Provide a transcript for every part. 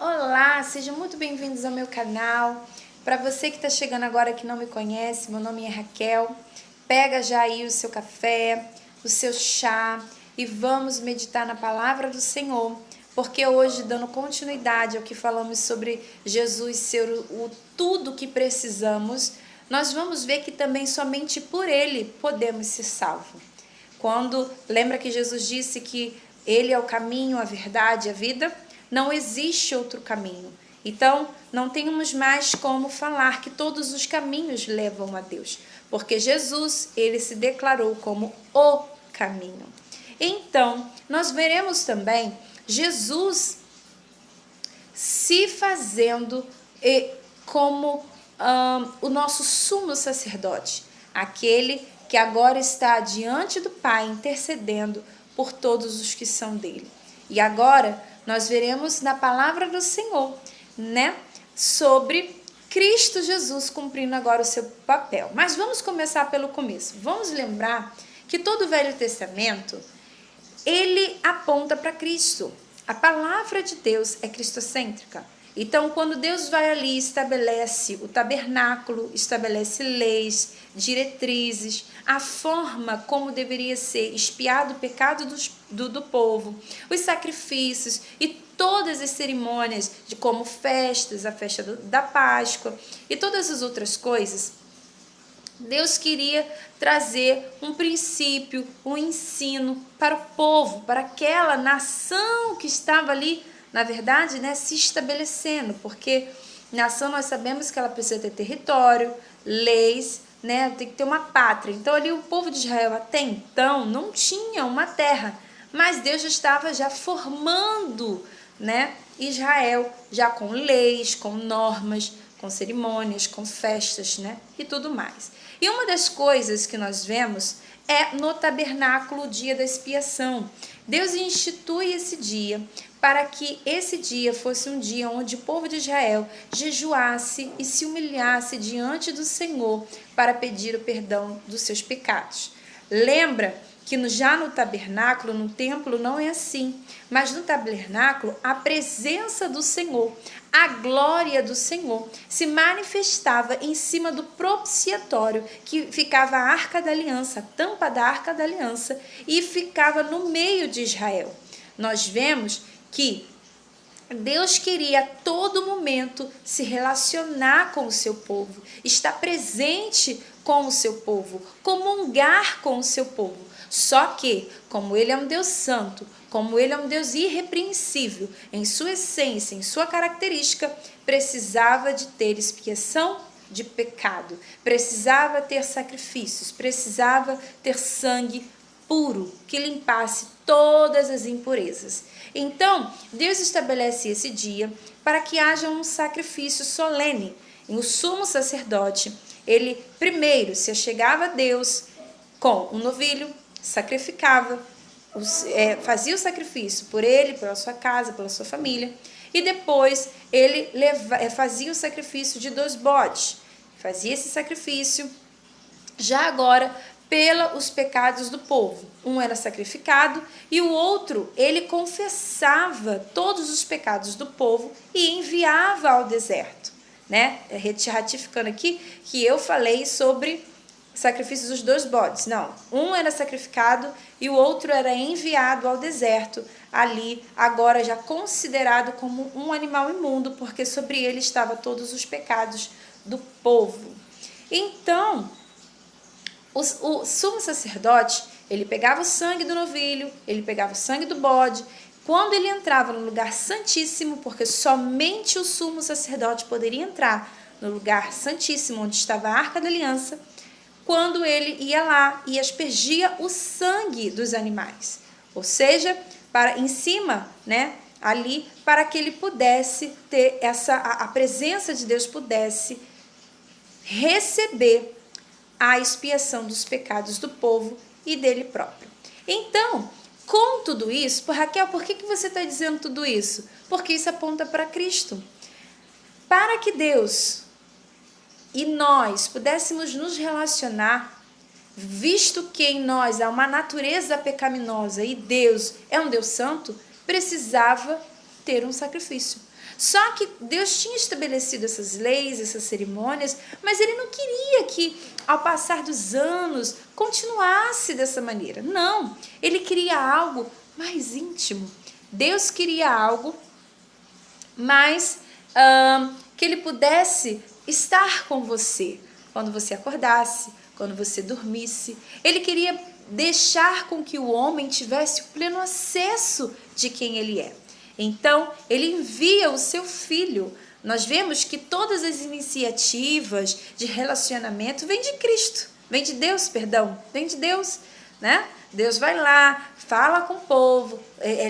Olá, sejam muito bem-vindos ao meu canal. Para você que está chegando agora que não me conhece, meu nome é Raquel. Pega já aí o seu café, o seu chá e vamos meditar na palavra do Senhor. Porque hoje, dando continuidade ao que falamos sobre Jesus ser o tudo que precisamos, nós vamos ver que também somente por Ele podemos ser salvos. Lembra que Jesus disse que Ele é o caminho, a verdade, a vida? Não existe outro caminho. Então, não temos mais como falar que todos os caminhos levam a Deus, porque Jesus, ele se declarou como o caminho. Então, nós veremos também Jesus se fazendo como o nosso sumo sacerdote, aquele que agora está diante do Pai intercedendo por todos os que são dele. E agora nós veremos na palavra do Senhor, né, sobre Cristo Jesus cumprindo agora o seu papel. Mas vamos começar pelo começo. Vamos lembrar que todo o Velho Testamento, ele aponta para Cristo. A palavra de Deus é cristocêntrica. Então, quando Deus vai ali e estabelece o tabernáculo, estabelece leis, diretrizes, a forma como deveria ser expiado o pecado do povo, os sacrifícios e todas as cerimônias, de como festas, a festa da Páscoa e todas as outras coisas, Deus queria trazer um princípio, um ensino para o povo, para aquela nação que estava ali, na verdade, né, se estabelecendo, porque nação nós sabemos que ela precisa ter território, leis, né, tem que ter uma pátria. Então ali o povo de Israel até então não tinha uma terra, mas Deus já estava formando, né, Israel já com leis, com normas, com cerimônias, com festas, né, e tudo mais. E uma das coisas que nós vemos é no tabernáculo o dia da expiação. Deus institui esse dia para que esse dia fosse um dia onde o povo de Israel jejuasse e se humilhasse diante do Senhor para pedir o perdão dos seus pecados. Lembra que já no tabernáculo, no templo, não é assim. Mas no tabernáculo, a presença do Senhor, a glória do Senhor se manifestava em cima do propiciatório, que ficava a Arca da Aliança, a tampa da Arca da Aliança, e ficava no meio de Israel. Nós vemos que Deus queria a todo momento se relacionar com o seu povo, estar presente com o seu povo, comungar com o seu povo. Só que, como Ele é um Deus santo, como Ele é um Deus irrepreensível, em sua essência, em sua característica, precisava de ter expiação de pecado, precisava ter sacrifícios, precisava ter sangue puro, que limpasse todas as impurezas. Então, Deus estabelece esse dia para que haja um sacrifício solene. E o sumo sacerdote, ele primeiro se achegava a Deus com um novilho, sacrificava, fazia o sacrifício por ele, pela sua casa, pela sua família, e depois ele fazia o sacrifício de 2 bodes, fazia esse sacrifício já agora pelos pecados do povo. Um era sacrificado e o outro, ele confessava todos os pecados do povo e enviava ao deserto, né? Ratificando aqui que eu falei sobre sacrifícios dos 2 bodes. Não, um era sacrificado e o outro era enviado ao deserto, ali agora já considerado como um animal imundo, porque sobre ele estavam todos os pecados do povo. Então, o sumo sacerdote, ele pegava o sangue do novilho, ele pegava o sangue do bode. Quando ele entrava no lugar santíssimo, porque somente o sumo sacerdote poderia entrar no lugar santíssimo, onde estava a Arca da Aliança, quando ele ia lá e aspergia o sangue dos animais, ou seja, em cima, né, ali, para que ele pudesse ter a presença de Deus pudesse receber a expiação dos pecados do povo e dele próprio. Então, com tudo isso, Raquel, por que você está dizendo tudo isso? Porque isso aponta para Cristo. Para que Deus e nós pudéssemos nos relacionar, visto que em nós há uma natureza pecaminosa e Deus é um Deus santo, precisava ter um sacrifício. Só que Deus tinha estabelecido essas leis, essas cerimônias, mas ele não queria que, ao passar dos anos, continuasse dessa maneira. Não, ele queria algo mais íntimo. Deus queria algo mais que ele pudesse estar com você quando você acordasse, quando você dormisse. Ele queria deixar com que o homem tivesse o pleno acesso de quem ele é. Então, ele envia o seu filho. Nós vemos que todas as iniciativas de relacionamento vêm de Cristo, vem de Deus, vem de Deus, né? Deus vai lá, fala com o povo,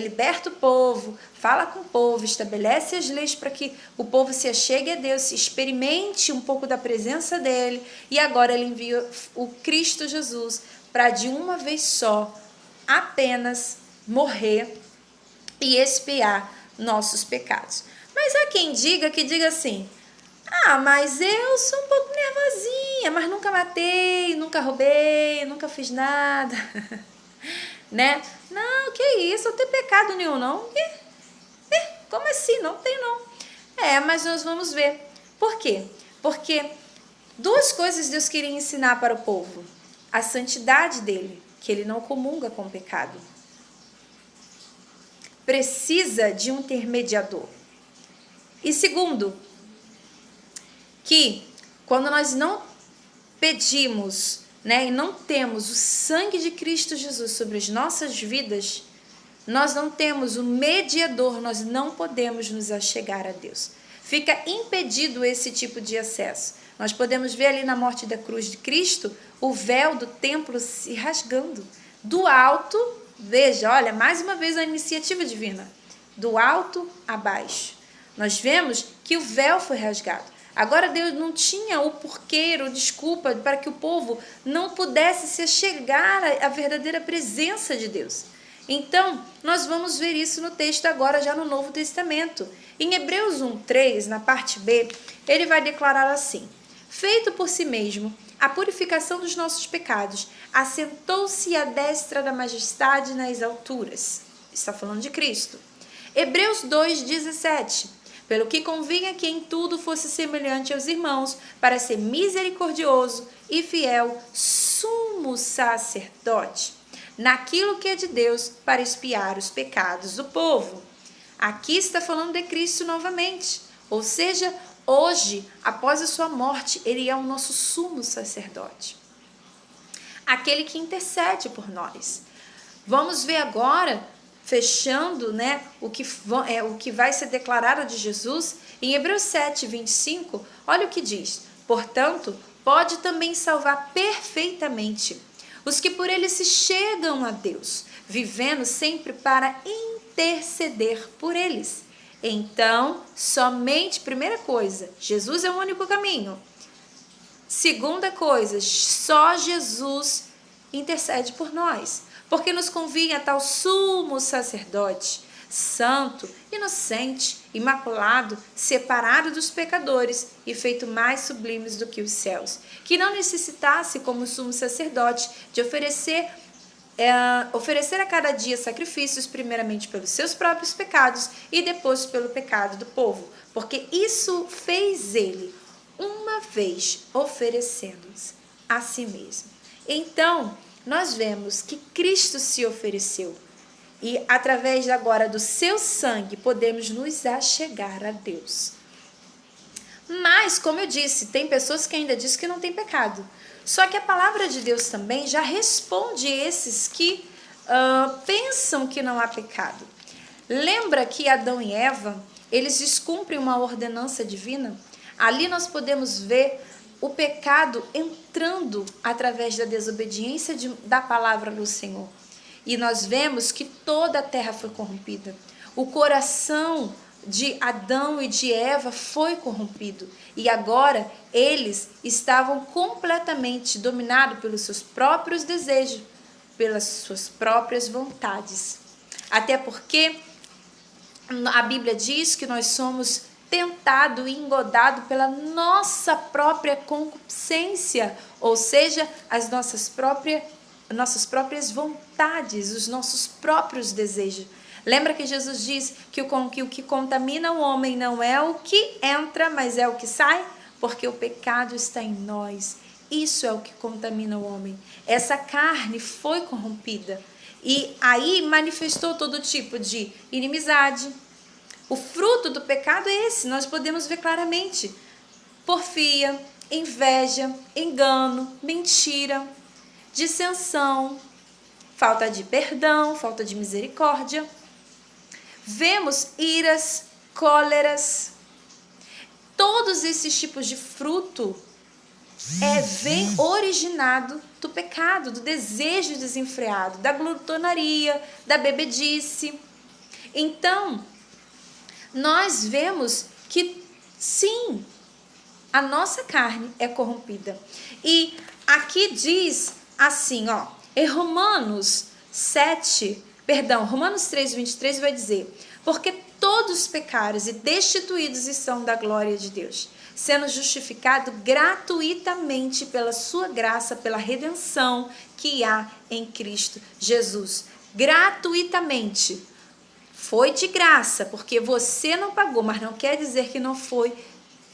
liberta o povo, fala com o povo, estabelece as leis para que o povo se achegue a Deus, experimente um pouco da presença dele, e agora ele envia o Cristo Jesus para de uma vez só apenas morrer e expiar nossos pecados. Mas há quem diga assim: mas eu sou um pouco nervosinha, mas nunca matei, nunca roubei, nunca fiz nada, né? Não, que isso, não tem pecado nenhum não. Como assim? Não tem não. Mas nós vamos ver. Por quê? Porque duas coisas Deus queria ensinar para o povo: a santidade dele, que ele não comunga com o pecado. Precisa de um intermediador. E segundo, que quando nós não pedimos, e não temos o sangue de Cristo Jesus sobre as nossas vidas, nós não temos o mediador, nós não podemos nos achegar a Deus. Fica impedido esse tipo de acesso. Nós podemos ver ali na morte da cruz de Cristo o véu do templo se rasgando. Do alto, veja, olha, mais uma vez a iniciativa divina. Do alto a baixo. Nós vemos que o véu foi rasgado. Agora Deus não tinha o porquê ou desculpa para que o povo não pudesse se achegar à verdadeira presença de Deus. Então, nós vamos ver isso no texto agora, já no Novo Testamento. Em Hebreus 1:3, na parte B, ele vai declarar assim: feito por si mesmo a purificação dos nossos pecados, assentou-se à destra da majestade nas alturas. Está falando de Cristo. Hebreus 2:17. Pelo que convinha que em tudo fosse semelhante aos irmãos, para ser misericordioso e fiel, sumo sacerdote, naquilo que é de Deus, para expiar os pecados do povo. Aqui está falando de Cristo novamente. Ou seja, hoje, após a sua morte, ele é o nosso sumo sacerdote. Aquele que intercede por nós. Vamos ver agora, fechando, o que vai ser declarado de Jesus, em Hebreus 7:25, olha o que diz: portanto, pode também salvar perfeitamente os que por ele se chegam a Deus, vivendo sempre para interceder por eles. Então, somente, primeira coisa, Jesus é o único caminho. Segunda coisa, só Jesus intercede por nós, porque nos convinha tal sumo sacerdote, santo, inocente, imaculado, separado dos pecadores e feito mais sublimes do que os céus, que não necessitasse, como sumo sacerdote, de oferecer a cada dia sacrifícios, primeiramente pelos seus próprios pecados e depois pelo pecado do povo, porque isso fez ele uma vez, oferecendo-se a si mesmo. Então, nós vemos que Cristo se ofereceu e através agora do seu sangue podemos nos achegar a Deus. Mas, como eu disse, tem pessoas que ainda dizem que não tem pecado. Só que a palavra de Deus também já responde esses que pensam que não há pecado. Lembra que Adão e Eva, eles descumprem uma ordenança divina? Ali nós podemos ver o pecado entrando através da desobediência da palavra do Senhor. E nós vemos que toda a terra foi corrompida. O coração de Adão e de Eva foi corrompido. E agora eles estavam completamente dominados pelos seus próprios desejos, pelas suas próprias vontades. Até porque a Bíblia diz que nós somos tentados e engodados pela nossa própria concupiscência, ou seja, as nossas próprias vontades, os nossos próprios desejos. Lembra que Jesus diz que o que contamina o homem não é o que entra, mas é o que sai? Porque o pecado está em nós. Isso é o que contamina o homem. Essa carne foi corrompida. E aí manifestou todo tipo de inimizade. O fruto do pecado é esse, nós podemos ver claramente. Porfia, inveja, engano, mentira, dissensão, falta de perdão, falta de misericórdia. Vemos iras, cóleras. Todos esses tipos de fruto vem originado do pecado, do desejo desenfreado, da glutonaria, da bebedice. Então, nós vemos que sim, a nossa carne é corrompida. E aqui diz assim, ó, em Romanos 3:23 vai dizer: porque todos pecaram e destituídos estão da glória de Deus, sendo justificado gratuitamente pela sua graça, pela redenção que há em Cristo Jesus. Gratuitamente. Foi de graça, porque você não pagou, mas não quer dizer que não foi,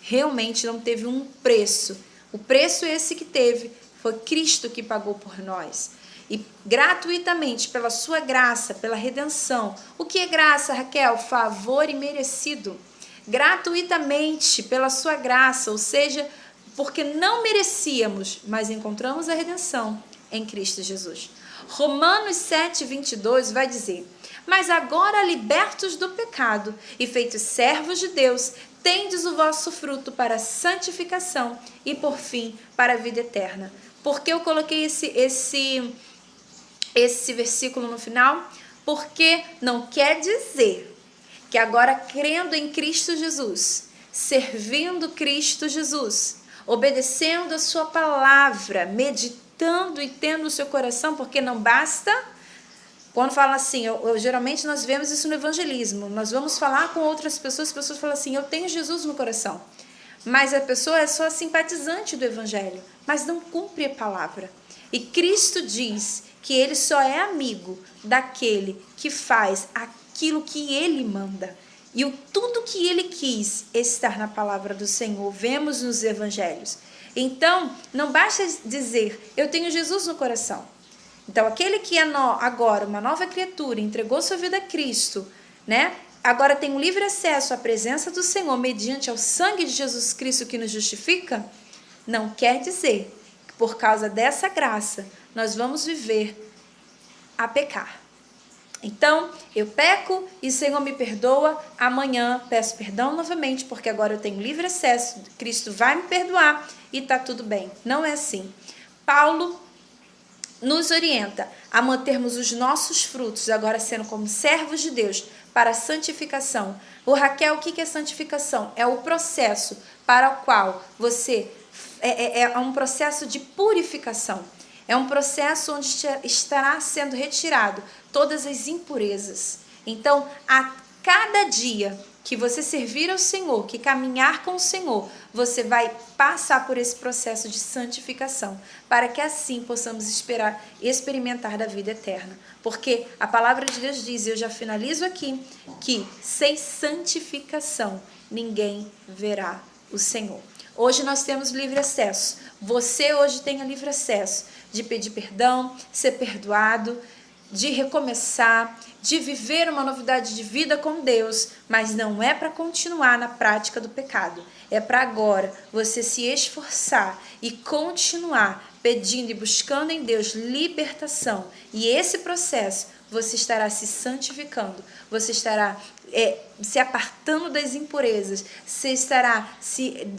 realmente não teve um preço. O preço esse que teve, foi Cristo que pagou por nós. E gratuitamente, pela sua graça, pela redenção. O que é graça, Raquel? Favor imerecido. Gratuitamente, pela sua graça, ou seja, porque não merecíamos, mas encontramos a redenção em Cristo Jesus. Romanos 7:22 vai dizer: mas agora, libertos do pecado e feitos servos de Deus, tendes o vosso fruto para a santificação e, por fim, para a vida eterna. Por que eu coloquei esse versículo no final? Porque não quer dizer que agora, crendo em Cristo Jesus, servindo Cristo Jesus, obedecendo a sua palavra, meditando e tendo o seu coração, porque não basta. Quando fala assim, geralmente nós vemos isso no evangelismo, nós vamos falar com outras pessoas, as pessoas falam assim, eu tenho Jesus no coração, mas a pessoa é só simpatizante do evangelho, mas não cumpre a palavra. E Cristo diz que ele só é amigo daquele que faz aquilo que ele manda. E tudo que ele quis estar na palavra do Senhor, vemos nos evangelhos. Então, não basta dizer, eu tenho Jesus no coração. Então, aquele que é agora uma nova criatura, entregou sua vida a Cristo, né? Agora tem um livre acesso à presença do Senhor mediante ao sangue de Jesus Cristo que nos justifica, não quer dizer que por causa dessa graça nós vamos viver a pecar. Então, eu peco e o Senhor me perdoa, amanhã peço perdão novamente, porque agora eu tenho livre acesso, Cristo vai me perdoar e tá tudo bem. Não é assim. Paulo nos orienta a mantermos os nossos frutos, agora sendo como servos de Deus, para a santificação. Raquel, o que é santificação? É o processo para o qual você... É um processo de purificação. É um processo onde estará sendo retirado todas as impurezas. Então, a cada dia que você servir ao Senhor, que caminhar com o Senhor, você vai passar por esse processo de santificação, para que assim possamos experimentar da vida eterna. Porque a palavra de Deus diz, e eu já finalizo aqui, que sem santificação ninguém verá o Senhor. Hoje nós temos livre acesso. Você hoje tem livre acesso de pedir perdão, ser perdoado, de recomeçar, de viver uma novidade de vida com Deus, mas não é para continuar na prática do pecado. É para agora você se esforçar e continuar pedindo e buscando em Deus libertação. E esse processo você estará se santificando, você estará se apartando das impurezas, você estará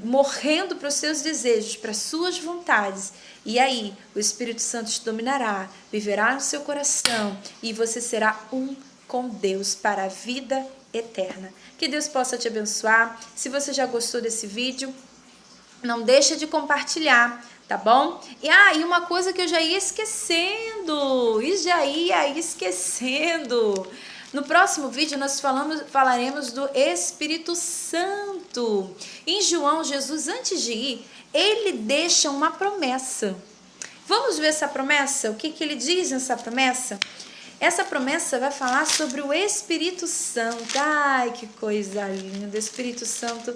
morrendo para os seus desejos, para as suas vontades. E aí, o Espírito Santo te dominará, viverá no seu coração e você será um com Deus para a vida eterna. Que Deus possa te abençoar. Se você já gostou desse vídeo, não deixa de compartilhar, tá bom? E uma coisa que eu já ia esquecendo, No próximo vídeo nós falaremos do Espírito Santo. Em João, Jesus, antes de ir, ele deixa uma promessa. Vamos ver essa promessa? O que ele diz nessa promessa? Essa promessa vai falar sobre o Espírito Santo. Ai, que coisa linda! O Espírito Santo,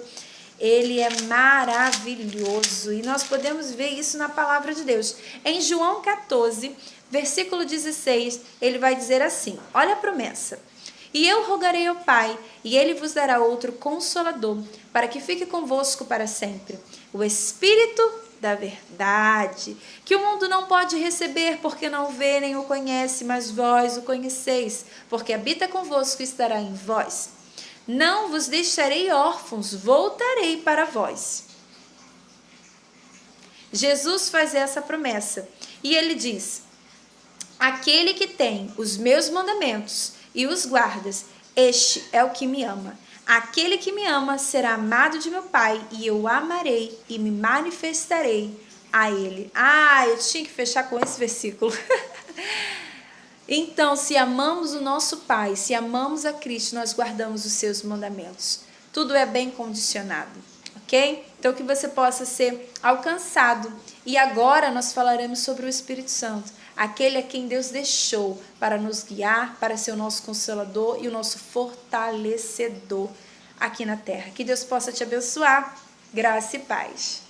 ele é maravilhoso e nós podemos ver isso na palavra de Deus. Em João 14, versículo 16, ele vai dizer assim, olha a promessa. E eu rogarei ao Pai, e ele vos dará outro Consolador, para que fique convosco para sempre. O Espírito da verdade, que o mundo não pode receber, porque não vê nem o conhece, mas vós o conheceis, porque habita convosco e estará em vós. Não vos deixarei órfãos, voltarei para vós. Jesus faz essa promessa, e ele diz, aquele que tem os meus mandamentos e os guardas, este é o que me ama. Aquele que me ama será amado de meu Pai, e eu o amarei e me manifestarei a ele. Eu tinha que fechar com esse versículo. Então, se amamos o nosso Pai, se amamos a Cristo, nós guardamos os seus mandamentos. Tudo é bem condicionado, ok? Então, que você possa ser alcançado. E agora nós falaremos sobre o Espírito Santo, aquele a quem Deus deixou para nos guiar, para ser o nosso Consolador e o nosso fortalecedor aqui na terra. Que Deus possa te abençoar. Graça e paz.